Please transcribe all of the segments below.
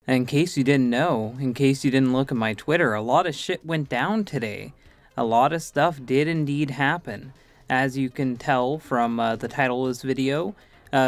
In case you didn't know, in case you didn't look at my Twitter, a lot of shit went down today. A lot of stuff did indeed happen. As you can tell from the title of this video,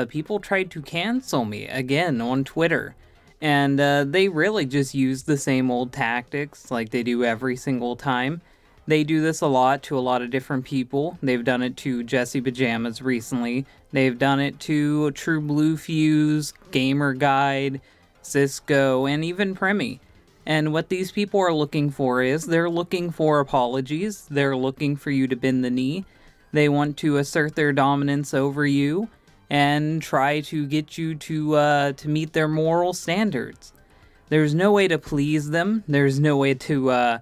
people tried to cancel me again on Twitter. And they really just used the same old tactics like they do every single time. They do this a lot to a lot of different people. They've done it to Jesse Pajamas recently. They've done it to True Blue Fuse, Gamer Guide, Cisco, and even Premi. And what these people are looking for is, they're looking for apologies. They're looking for you to bend the knee. They want to assert their dominance over you and try to get you to meet their moral standards. There's no way to please them. There's no way to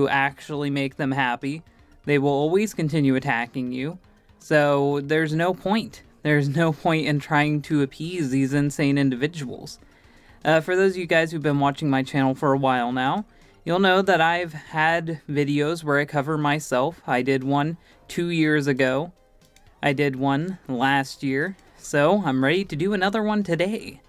actually make them happy. They will always continue attacking you. So there's no point. There's no point in trying to appease these insane individuals. For those of you guys who've been watching my channel for a while now, you'll know that I've had videos where I cover myself. I did one 2 years ago. I did one last year. So I'm ready to do another one today.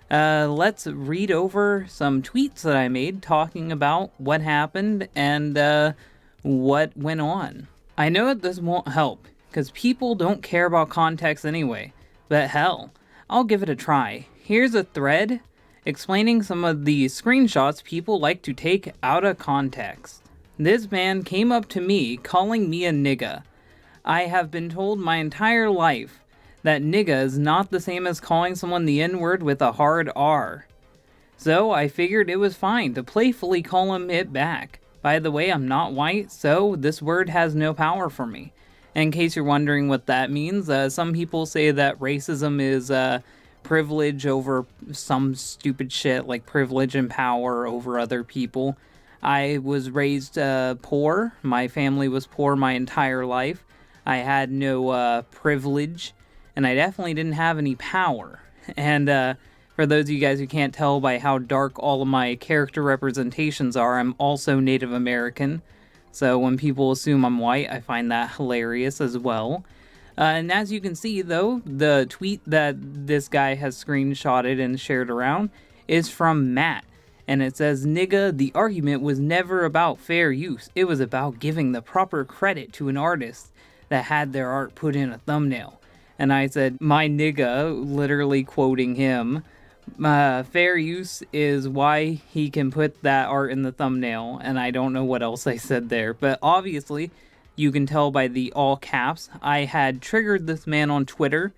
Let's read over some tweets that I made talking about what happened and what went on. I know that this won't help, because people don't care about context anyway, but hell, I'll give it a try. Here's a thread explaining some of the screenshots people like to take out of context. This man came up to me calling me a nigga. I have been told my entire life that nigga is not the same as calling someone the N-word with a hard R. So I figured it was fine to playfully call him it back. By the way, I'm not white, so this word has no power for me. In case you're wondering what that means, some people say that racism is privilege over some stupid shit like privilege and power over other people. I was raised poor. My family was poor my entire life. I had no privilege, and I definitely didn't have any power. And for those of you guys who can't tell by how dark all of my character representations are, I'm also Native American. So when people assume I'm white, I find that hilarious as well. And as you can see, though, the tweet that this guy has screenshotted and shared around is from Matt. And it says, "Nigga, the argument was never about fair use. It was about giving the proper credit to an artist that had their art put in a thumbnail." And I said, "My nigga," literally quoting him, fair use is why he can put that art in the thumbnail. And I don't know what else I said there. But obviously, you can tell by the all caps, I had triggered this man on Twitter,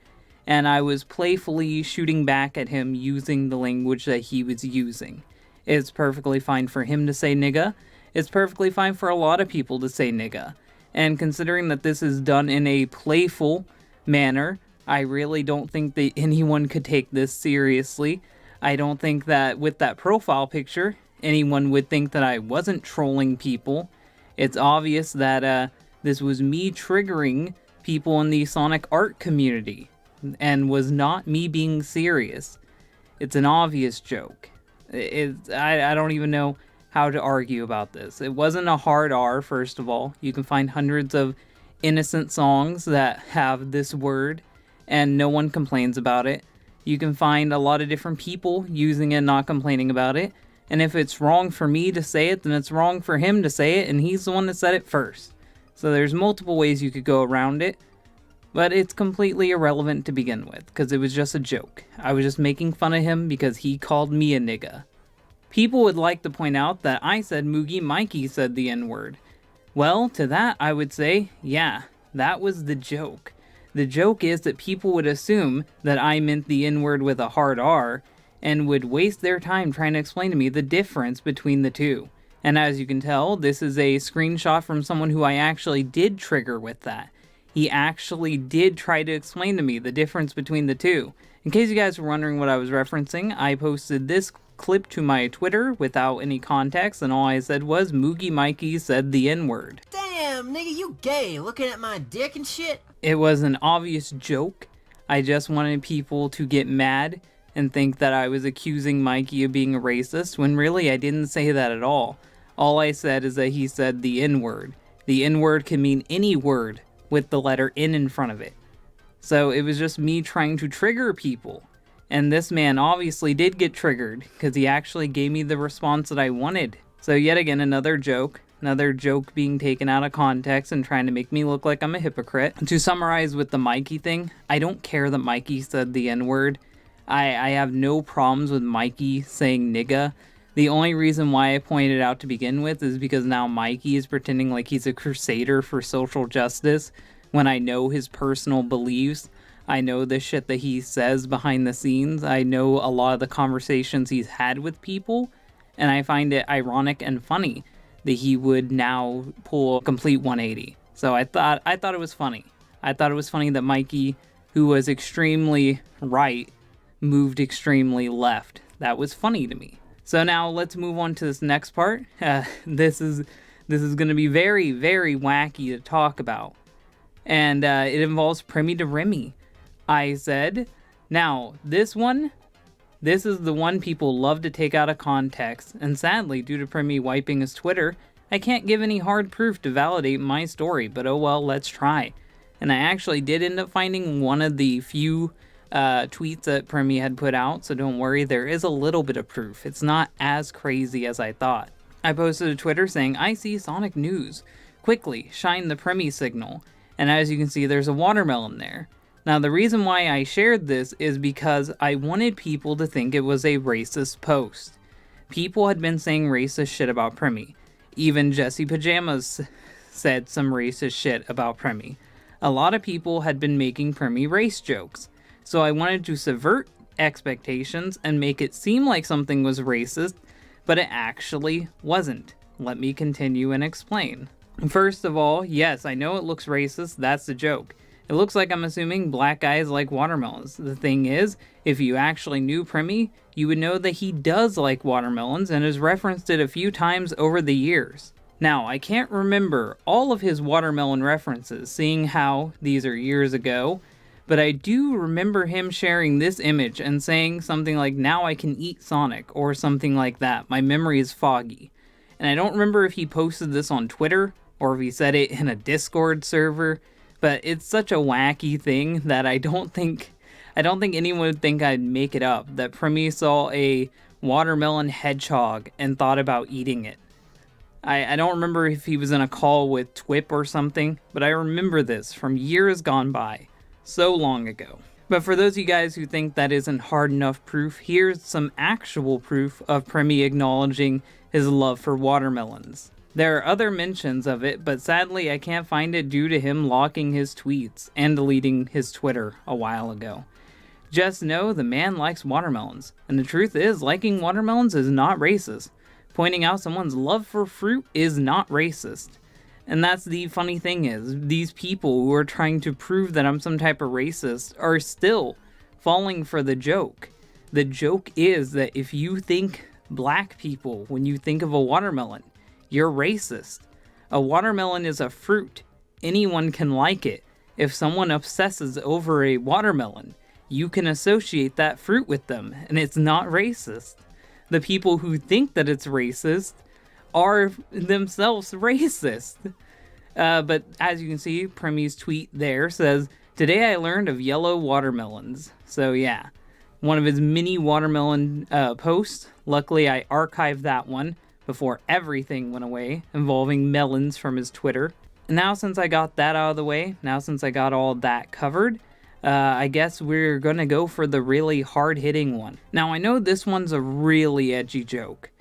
and I was playfully shooting back at him using the language that he was using. It's perfectly fine for him to say nigga. It's perfectly fine for a lot of people to say nigga. And considering that this is done in a playful manner, I really don't think that anyone could take this seriously. I don't think that with that profile picture, anyone would think that I wasn't trolling people. It's obvious that this was me triggering people in the Sonic art community and was not me being serious. It's an obvious joke. I don't even know how to argue about this. It wasn't a hard R, first of all. You can find hundreds of innocent songs that have this word and no one complains about it. You can find a lot of different people using it and not complaining about it. And if it's wrong for me to say it, then it's wrong for him to say it, and he's the one that said it first. So there's multiple ways you could go around it, but it's completely irrelevant to begin with, because it was just a joke. I was just making fun of him because he called me a nigga. People would like to point out that I said Moogie Mikey said the N-word. Well, to that I would say, yeah, that was the joke. The joke is that people would assume that I meant the N-word with a hard R, and would waste their time trying to explain to me the difference between the two. And as you can tell, this is a screenshot from someone who I actually did trigger with that. He actually did try to explain to me the difference between the two. In case you guys were wondering what I was referencing, I posted this clip to my Twitter without any context, and all I said was, Moogie Mikey said the N-word. Damn, nigga, you gay, looking at my dick and shit? It was an obvious joke. I just wanted people to get mad and think that I was accusing Mikey of being a racist, when really I didn't say that at all. All I said is that he said the N-word. The N-word can mean any word with the letter N in front of it. So it was just me trying to trigger people. And this man obviously did get triggered because he actually gave me the response that I wanted. So yet again, another joke being taken out of context and trying to make me look like I'm a hypocrite. To summarize with the Mikey thing, I don't care that Mikey said the N-word. I have no problems with Mikey saying nigga. The only reason why I pointed it out to begin with is because now Mikey is pretending like he's a crusader for social justice when I know his personal beliefs. I know the shit that he says behind the scenes. I know a lot of the conversations he's had with people, and I find it ironic and funny that he would now pull a complete 180. So I thought it was funny. I thought it was funny that Mikey, who was extremely right, moved extremely left. That was funny to me. So now let's move on to this next part. This is going to be very, very wacky to talk about. And it involves Primi de Remy. I said, now this is the one people love to take out of context, and sadly, due to Primi wiping his Twitter, I can't give any hard proof to validate my story, but oh well, let's try. And I actually did end up finding one of the few tweets that Primi had put out, so don't worry, there is a little bit of proof. It's not as crazy as I thought. I posted a Twitter saying, I see Sonic News. Quickly, shine the Primi signal. And as you can see, there's a watermelon there. Now, the reason why I shared this is because I wanted people to think it was a racist post. People had been saying racist shit about Primi. Even Jesse Pajamas said some racist shit about Primi. A lot of people had been making Primi race jokes. So I wanted to subvert expectations and make it seem like something was racist, but it actually wasn't. Let me continue and explain. First of all, yes, I know it looks racist. That's the joke. It looks like I'm assuming black guys like watermelons. The thing is, if you actually knew Primi, you would know that he does like watermelons and has referenced it a few times over the years. Now, I can't remember all of his watermelon references, seeing how these are years ago, but I do remember him sharing this image and saying something like, now I can eat Sonic, or something like that. My memory is foggy. And I don't remember if he posted this on Twitter, or if he said it in a Discord server, but it's such a wacky thing that I don't think anyone would think I'd make it up, that Primi saw a watermelon hedgehog and thought about eating it. I don't remember if he was in a call with Twip or something, but I remember this from years gone by, so long ago. But for those of you guys who think that isn't hard enough proof, here's some actual proof of Primi acknowledging his love for watermelons. There are other mentions of it, but sadly I can't find it due to him locking his tweets and deleting his Twitter a while ago. Just know the man likes watermelons, and the truth is, liking watermelons is not racist. Pointing out someone's love for fruit is not racist. And that's the funny thing is, these people who are trying to prove that I'm some type of racist are still falling for the joke. The joke is that if you think black people when you think of a watermelon, you're racist. A watermelon is a fruit. Anyone can like it. If someone obsesses over a watermelon, you can associate that fruit with them, and it's not racist. The people who think that it's racist are themselves racist. But as you can see, Primi's tweet there says, today I learned of yellow watermelons. So yeah, one of his mini watermelon posts. Luckily, I archived that one before everything went away involving melons from his Twitter. And now since I got that out of the way, now since I got all that covered, I guess we're gonna go for the really hard-hitting one. Now I know this one's a really edgy joke.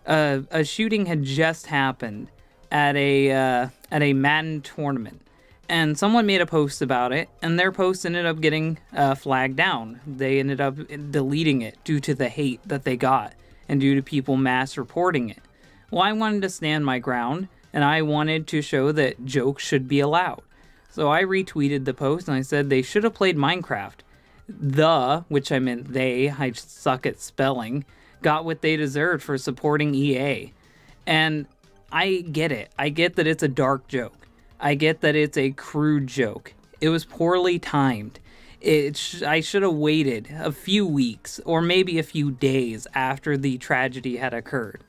A shooting had just happened at a Madden tournament, and someone made a post about it, and their post ended up getting flagged down. They ended up deleting it due to the hate that they got, and due to people mass reporting it. Well, I wanted to stand my ground, and I wanted to show that jokes should be allowed. So I retweeted the post, and I said they should have played Minecraft. Which I meant they, I suck at spelling, got what they deserved for supporting EA. And I get it. I get that it's a dark joke. I get that it's a crude joke. It was poorly timed. I should have waited a few weeks or maybe a few days after the tragedy had occurred.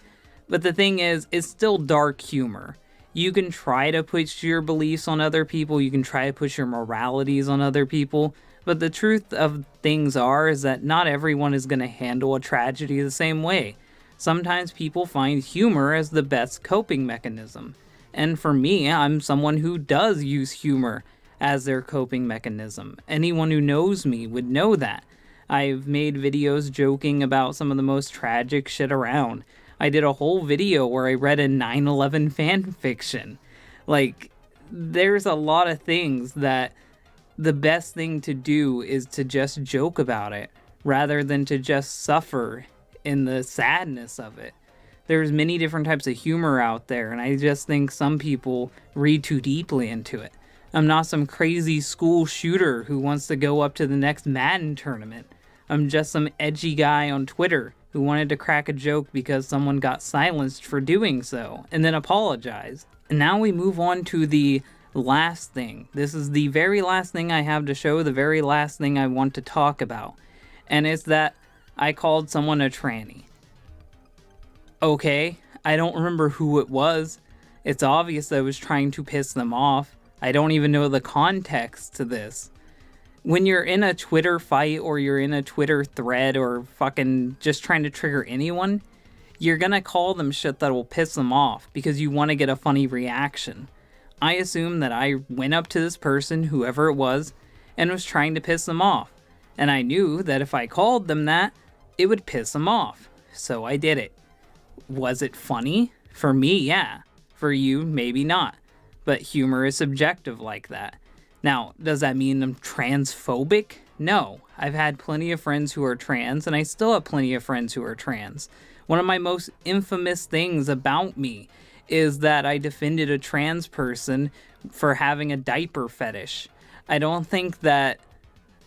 But the thing is, it's still dark humor. You can try to push your beliefs on other people, you can try to push your moralities on other people, But the truth of things is that not everyone is going to handle a tragedy the same way. Sometimes people find humor as the best coping mechanism. And for me, I'm someone who does use humor as their coping mechanism. Anyone who knows me would know that. I've made videos joking about some of the most tragic shit around. I did a whole video where I read a 9/11 fan fiction. Like, there's a lot of things that the best thing to do is to just joke about it rather than to just suffer in the sadness of it. There's many different types of humor out there, and I just think some people read too deeply into it. I'm not some crazy school shooter who wants to go up to the next Madden tournament. I'm just some edgy guy on Twitter who wanted to crack a joke because someone got silenced for doing so, and then apologized. And now we move on to the last thing. This is the very last thing I have to show, the very last thing I want to talk about. And it's that I called someone a tranny. Okay, I don't remember who it was. It's obvious that I was trying to piss them off. I don't even know the context to this. When you're in a Twitter fight or you're in a Twitter thread or fucking just trying to trigger anyone, you're gonna call them shit that will piss them off because you want to get a funny reaction. I assume that I went up to this person, whoever it was, and was trying to piss them off. And I knew that if I called them that, it would piss them off. So I did it. Was it funny? For me, yeah. For you, maybe not. But humor is subjective like that. Now, does that mean I'm transphobic? No. I've had plenty of friends who are trans, and I still have plenty of friends who are trans. One of my most infamous things about me is that I defended a trans person for having a diaper fetish. I don't think that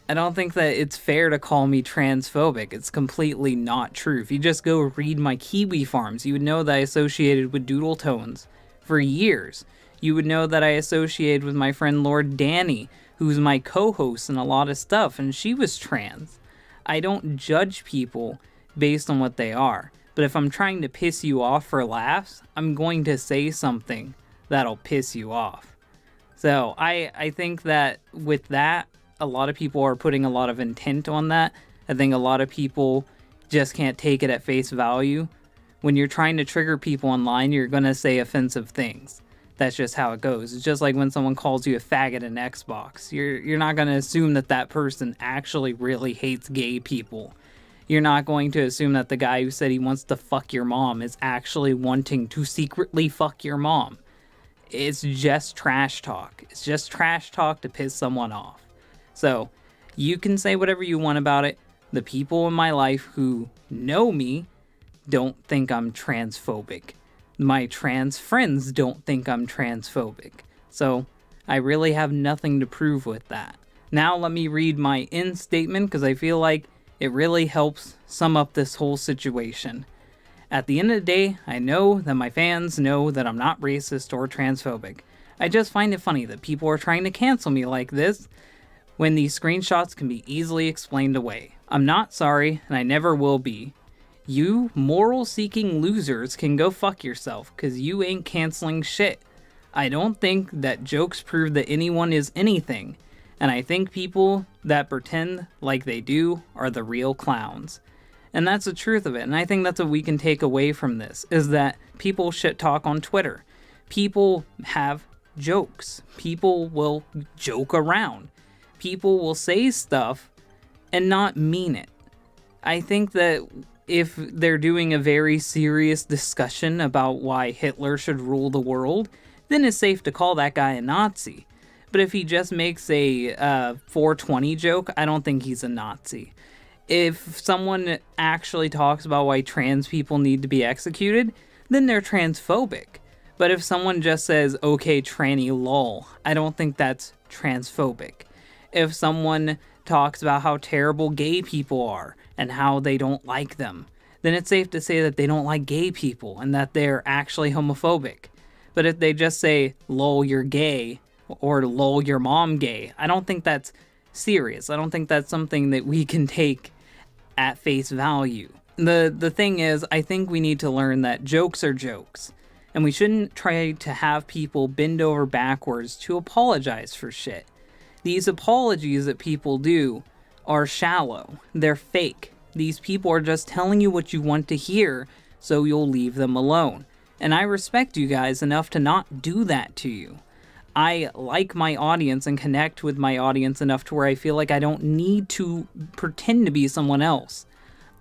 it's fair to call me transphobic. It's completely not true. If you just go read my Kiwi Farms, you would know that I associated with doodle tones for years. You would know that I associated with my friend Lord Danny, who's my co-host in a lot of stuff, and she was trans. I don't judge people based on what they are. But if I'm trying to piss you off for laughs, I'm going to say something that'll piss you off. So I think that with that, a lot of people are putting a lot of intent on that. I think a lot of people just can't take it at face value. When you're trying to trigger people online, you're going to say offensive things. That's just how it goes. It's just like when someone calls you a faggot in Xbox. You're not going to assume that that person actually really hates gay people. You're not going to assume that the guy who said he wants to fuck your mom is actually wanting to secretly fuck your mom. It's just trash talk. It's just trash talk to piss someone off. So, you can say whatever you want about it. The people in my life who know me don't think I'm transphobic. My trans friends don't think I'm transphobic. So, I really have nothing to prove with that. Now let me read my end statement because I feel like it really helps sum up this whole situation. At the end of the day, I know that my fans know that I'm not racist or transphobic. I just find it funny that people are trying to cancel me like this when these screenshots can be easily explained away. I'm not sorry, and I never will be. You moral-seeking losers can go fuck yourself, cause you ain't canceling shit. I don't think that jokes prove that anyone is anything. And I think people that pretend like they do are the real clowns. And that's the truth of it. And I think that's what we can take away from this, is that people shit talk on Twitter. People have jokes. People will joke around. People will say stuff and not mean it. I think that if they're doing a very serious discussion about why Hitler should rule the world, then it's safe to call that guy a Nazi. But if he just makes a 420 joke, I don't think he's a Nazi. If someone actually talks about why trans people need to be executed, then they're transphobic. But if someone just says, okay, tranny lol, I don't think that's transphobic. If someone talks about how terrible gay people are and how they don't like them, then it's safe to say that they don't like gay people and that they're actually homophobic. But if they just say, lol, you're gay, or lol, your mom gay, I don't think that's serious. I don't think that's something that we can take at face value. The thing is, I think we need to learn that jokes are jokes, and we shouldn't try to have people bend over backwards to apologize for shit. These apologies that people do are shallow. They're fake. These people are just telling you what you want to hear, so you'll leave them alone. And I respect you guys enough to not do that to you. I like my audience and connect with my audience enough to where I feel like I don't need to pretend to be someone else.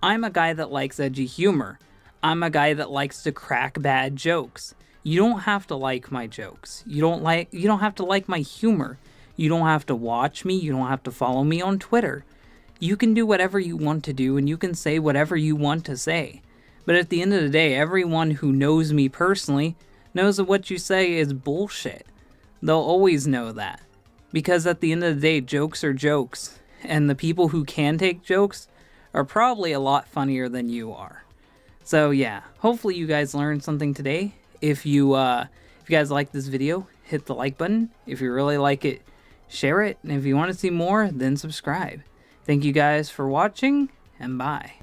I'm a guy that likes edgy humor. I'm a guy that likes to crack bad jokes. You don't have to like my jokes. You don't have to like my humor. You don't have to watch me. You don't have to follow me on Twitter. You can do whatever you want to do and you can say whatever you want to say. But at the end of the day, everyone who knows me personally knows that what you say is bullshit. They'll always know that. Because at the end of the day, jokes are jokes. And the people who can take jokes are probably a lot funnier than you are. So yeah, hopefully you guys learned something today. If you guys like this video, hit the like button. If you really like it, share it. And if you want to see more, then subscribe. Thank you guys for watching, and bye.